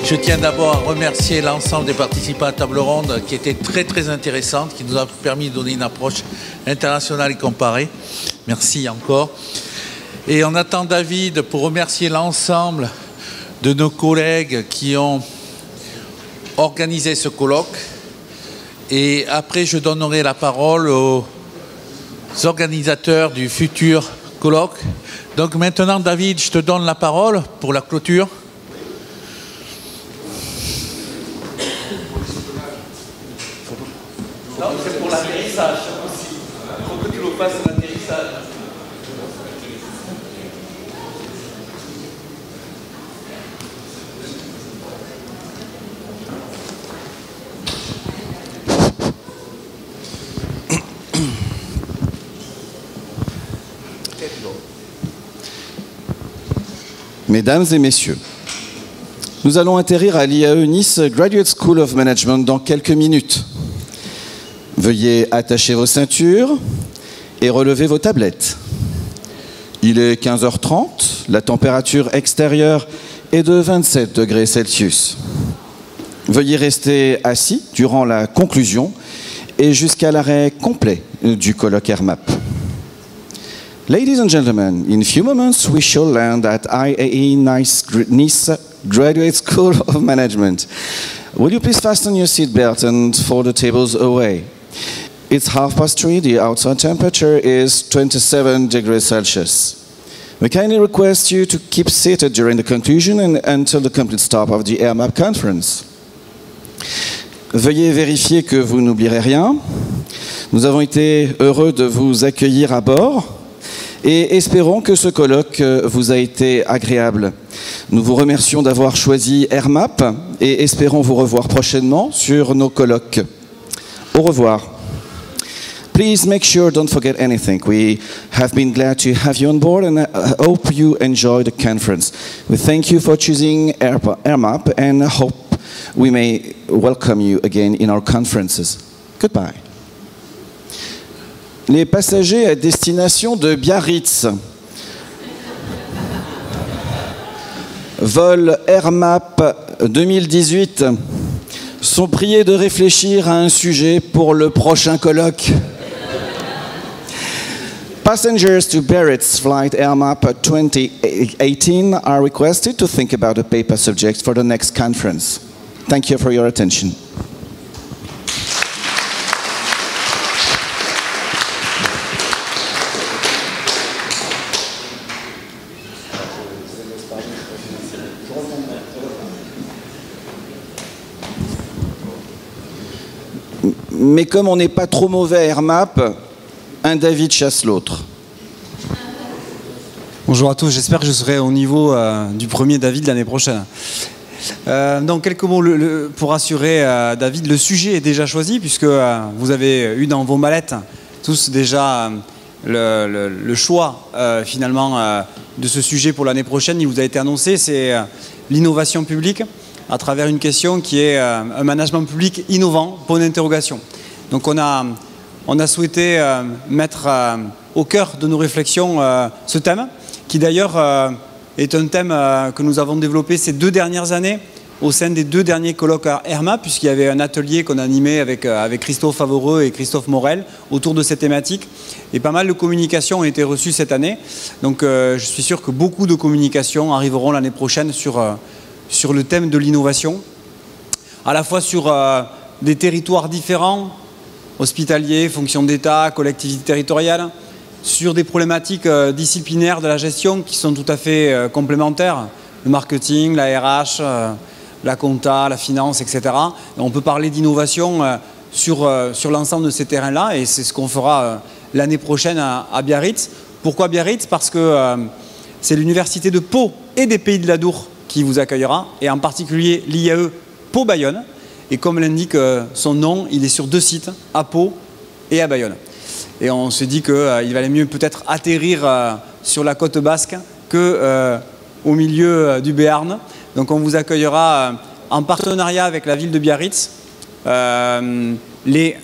Je tiens d'abord à remercier l'ensemble des participants à la table ronde qui était très intéressante, qui nous a permis de donner une approche internationale et comparée. Merci encore. Et on attend David pour remercier l'ensemble de nos collègues qui ont organisé ce colloque. Et après, je donnerai la parole aux organisateurs du futur colloque. Donc maintenant, David, je te donne la parole pour la clôture. Non, c'est pour l'atterrissage aussi. Il faut que tu le fasses l'atterrissage. Mesdames et messieurs, nous allons atterrir à l'IAE Nice Graduate School of Management dans quelques minutes. Veuillez attacher vos ceintures et relever vos tablettes. Il est 15h30, la température extérieure est de 27 degrés Celsius. Veuillez rester assis durant la conclusion et jusqu'à l'arrêt complet du colloque Airmap. Ladies and gentlemen, in a few moments we shall land at IAE Nice Graduate School of Management. Will you please fasten your seatbelt and fold the tables away? It's 3:30, the outside temperature is 27 degrees Celsius. We kindly request you to keep seated during the conclusion and until the complete stop of the Airmap conference. Veuillez vérifier que vous n'oublierez rien. Nous avons été heureux de vous accueillir à bord. Et espérons que ce colloque vous a été agréable. Nous vous remercions d'avoir choisi Airmap et espérons vous revoir prochainement sur nos colloques. Au revoir. Please make sure don't forget anything. We have been glad to have you on board and I hope you enjoy the conference. We thank you for choosing Airmap and hope we may welcome you again in our conferences. Goodbye. Les passagers à destination de Biarritz, vol Airmap 2018, sont priés de réfléchir à un sujet pour le prochain colloque. Passengers to Biarritz flight Airmap 2018 are requested to think about a paper subject for the next conference. Thank you for your attention. Mais comme on n'est pas trop mauvais à Airmap, un David chasse l'autre. Bonjour à tous, j'espère que je serai au niveau du premier David l'année prochaine. Donc quelques mots pour rassurer David, le sujet est déjà choisi puisque vous avez eu dans vos mallettes tous déjà le choix finalement de ce sujet pour l'année prochaine. Il vous a été annoncé, c'est l'innovation publique à travers une question qui est un management public innovant, point d'interrogation. Donc on a souhaité mettre au cœur de nos réflexions ce thème, qui d'ailleurs est un thème que nous avons développé ces 2 dernières années au sein des 2 derniers colloques à Airmap, puisqu'il y avait un atelier qu'on a animé avec Christophe Favoreux et Christophe Morel autour de cette thématique. Et pas mal de communications ont été reçues cette année. Donc je suis sûr que beaucoup de communications arriveront l'année prochaine sur le thème de l'innovation, à la fois sur des territoires différents, hospitaliers, fonctions d'État, collectivités territoriales, sur des problématiques disciplinaires de la gestion qui sont tout à fait complémentaires, le marketing, la RH, la compta, la finance, etc. Et on peut parler d'innovation sur l'ensemble de ces terrains-là et c'est ce qu'on fera l'année prochaine à Biarritz. Pourquoi Biarritz? Parce que c'est l'université de Pau et des Pays de l'Adour qui vous accueillera, et en particulier l'IAE Pau-Bayonne. Et comme l'indique son nom, il est sur 2 sites, à Pau et à Bayonne. Et on se dit qu'il valait mieux peut-être atterrir sur la côte basque qu'au milieu du Béarn. Donc on vous accueillera en partenariat avec la ville de Biarritz les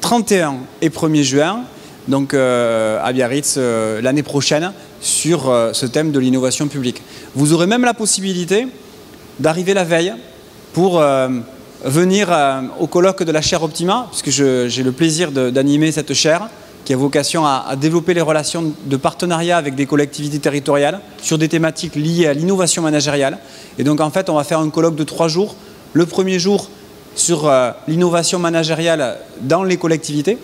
31 et 1er juin, donc à Biarritz l'année prochaine, sur ce thème de l'innovation publique. Vous aurez même la possibilité d'arriver la veille pour venir au colloque de la chaire Optima, puisque j'ai le plaisir d'animer cette chaire qui a vocation à développer les relations de partenariat avec des collectivités territoriales sur des thématiques liées à l'innovation managériale. Et donc en fait, on va faire un colloque de 3 jours. Le premier jour sur l'innovation managériale dans les collectivités,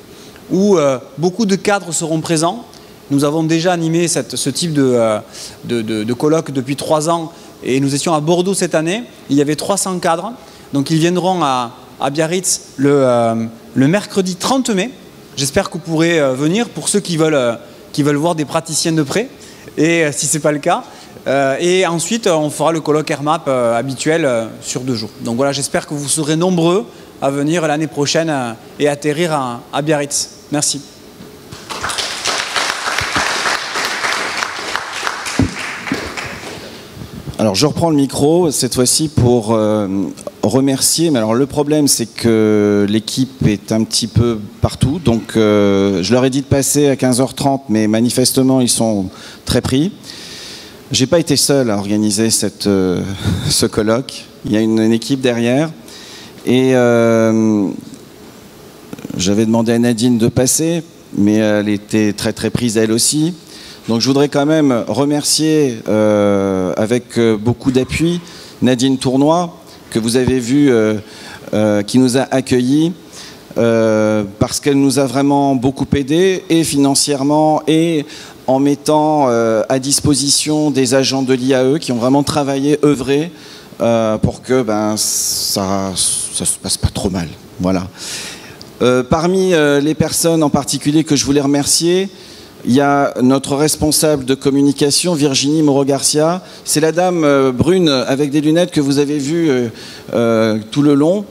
où beaucoup de cadres seront présents. Nous avons déjà animé ce type de colloque depuis 3 ans et nous étions à Bordeaux cette année. Il y avait 300 cadres. Donc ils viendront à Biarritz le mercredi 30 mai. J'espère que vous pourrez venir pour ceux qui veulent voir des praticiens de près. Et si ce n'est pas le cas. Et ensuite, on fera le colloque Airmap habituel sur 2 jours. Donc voilà, j'espère que vous serez nombreux à venir l'année prochaine et atterrir à Biarritz. Merci. Alors je reprends le micro, cette fois-ci pour remercier, mais alors le problème c'est que l'équipe est un petit peu partout, donc je leur ai dit de passer à 15h30, mais manifestement ils sont très pris. J'ai pas été seul à organiser ce colloque, il y a une équipe derrière, et j'avais demandé à Nadine de passer, mais elle était très très prise elle aussi. Donc je voudrais quand même remercier avec beaucoup d'appui Nadine Tournois, que vous avez vu, qui nous a accueillis, parce qu'elle nous a vraiment beaucoup aidés, et financièrement, et en mettant à disposition des agents de l'IAE qui ont vraiment travaillé, œuvré, pour que ça se passe pas trop mal. Voilà. Parmi les personnes en particulier que je voulais remercier, il y a notre responsable de communication, Virginie Moreau-Garcia. C'est la dame brune avec des lunettes que vous avez vues tout le long,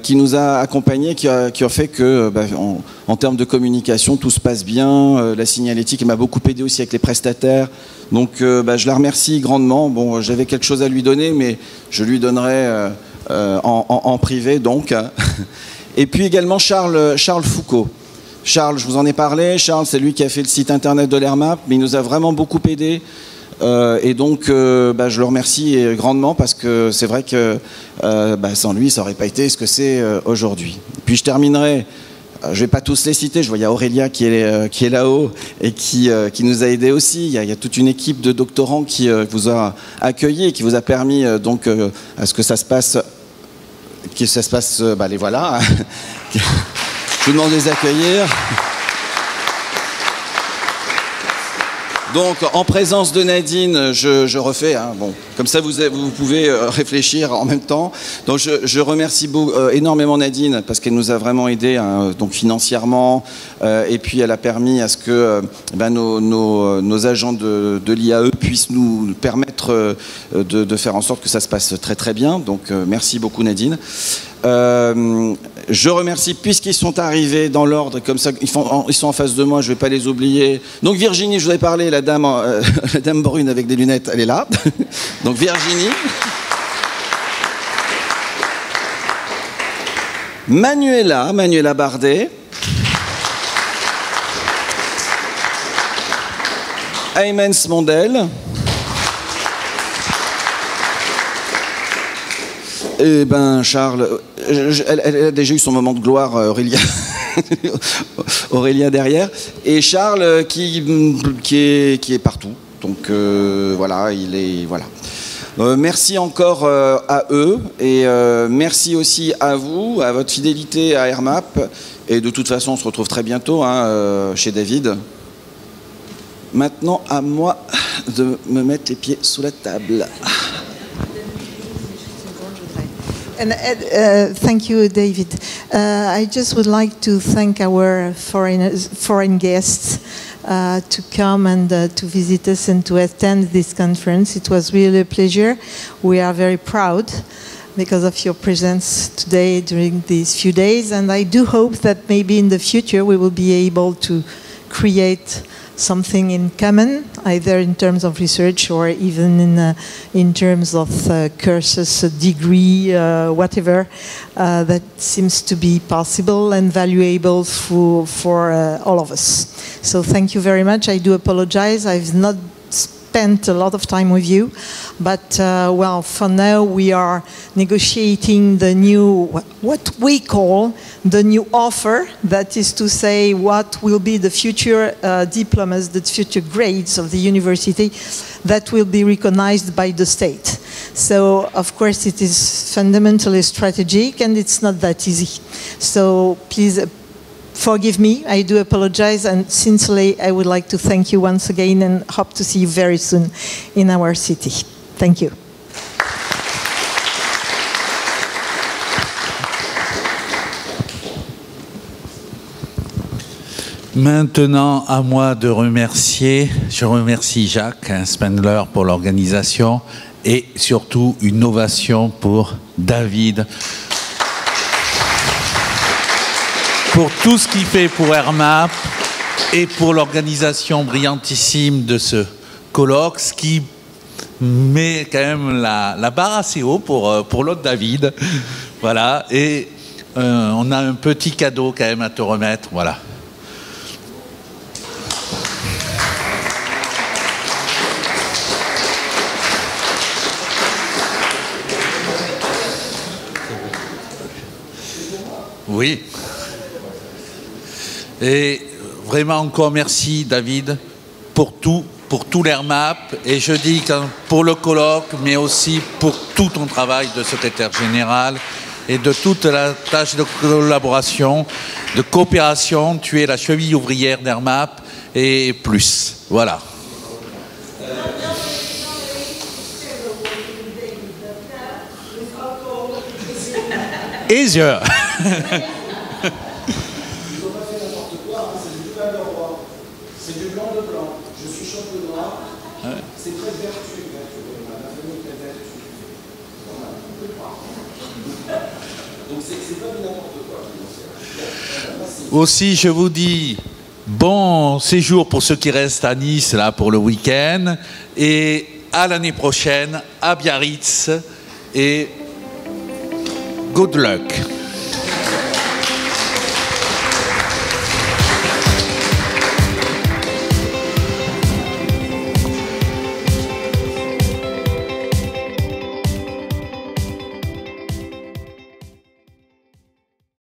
qui nous a accompagnés, qui a fait que, en termes de communication, tout se passe bien. La signalétique m'a beaucoup aidé aussi avec les prestataires. Donc je la remercie grandement. Bon, j'avais quelque chose à lui donner, mais je lui donnerai en privé, donc. Et puis également Charles Foucault. Charles, je vous en ai parlé. Charles, c'est lui qui a fait le site internet de l'Airmap, mais il nous a vraiment beaucoup aidé. Et donc, je le remercie grandement parce que c'est vrai que sans lui, ça n'aurait pas été ce que c'est aujourd'hui. Puis je terminerai, je ne vais pas tous les citer, je vois il y a Aurélia qui est là-haut et qui nous a aidés aussi. Il y a toute une équipe de doctorants qui vous a accueillis et qui vous a permis donc à ce que ça se passe, les voilà. Je vous demande de les accueillir. Donc, en présence de Nadine, je refais, hein, bon, comme ça vous pouvez réfléchir en même temps. Donc, je remercie énormément Nadine parce qu'elle nous a vraiment aidés, hein, donc financièrement, et puis elle a permis à ce que nos agents de l'IAE puissent nous permettre de faire en sorte que ça se passe très très bien. Donc, merci beaucoup Nadine. Je remercie, puisqu'ils sont arrivés dans l'ordre, comme ça, ils sont en face de moi, je ne vais pas les oublier. Donc Virginie, je vous ai parlé, la dame brune avec des lunettes, elle est là. Donc Virginie. Manuela Bardet. Ayman Smondel. Eh ben Charles, elle a déjà eu son moment de gloire, Aurélia derrière, et Charles qui est partout. Donc voilà, voilà. Merci encore à eux et merci aussi à vous, à votre fidélité à Airmap. Et de toute façon, on se retrouve très bientôt chez David. Maintenant, à moi de me mettre les pieds sous la table. And thank you, David. I just would like to thank our foreign guests to come and to visit us and to attend this conference. It was really a pleasure. We are very proud because of your presence today during these few days, and I do hope that maybe in the future we will be able to create something in common, either in terms of research or even in terms of courses, degree, whatever, that seems to be possible and valuable for all of us. So thank you very much. I do apologize. I've not spent a lot of time with you, but well, for now we are negotiating the new, what we call the new offer, that is to say what will be the future diplomas, the future grades of the university that will be recognized by the state. So, of course, it is fundamentally strategic and it's not that easy. So, please forgive me, I do apologize, and sincerely I would like to thank you once again and hope to see you very soon in our city. Thank you. Maintenant, à moi de remercier, je remercie Jacques Spendler pour l'organisation et surtout une ovation pour David, pour tout ce qu'il fait pour Airmap et pour l'organisation brillantissime de ce colloque, ce qui met quand même la barre assez haut pour l'autre David. Voilà, et on a un petit cadeau quand même à te remettre, voilà. Oui. Et vraiment encore merci David pour tout l'Airmap, et je dis pour le colloque, mais aussi pour tout ton travail de secrétaire général et de toute la tâche de collaboration, de coopération. Tu es la cheville ouvrière d'Airmap et plus. Voilà. Easier. C'est du blanc de blanc. Je suis champenois. C'est très vertueux. Ma famille est très vertueuse. Donc c'est pas du n'importe quoi. Aussi, je vous dis bon séjour pour ceux qui restent à Nice là pour le week-end, et à l'année prochaine à Biarritz, et good luck.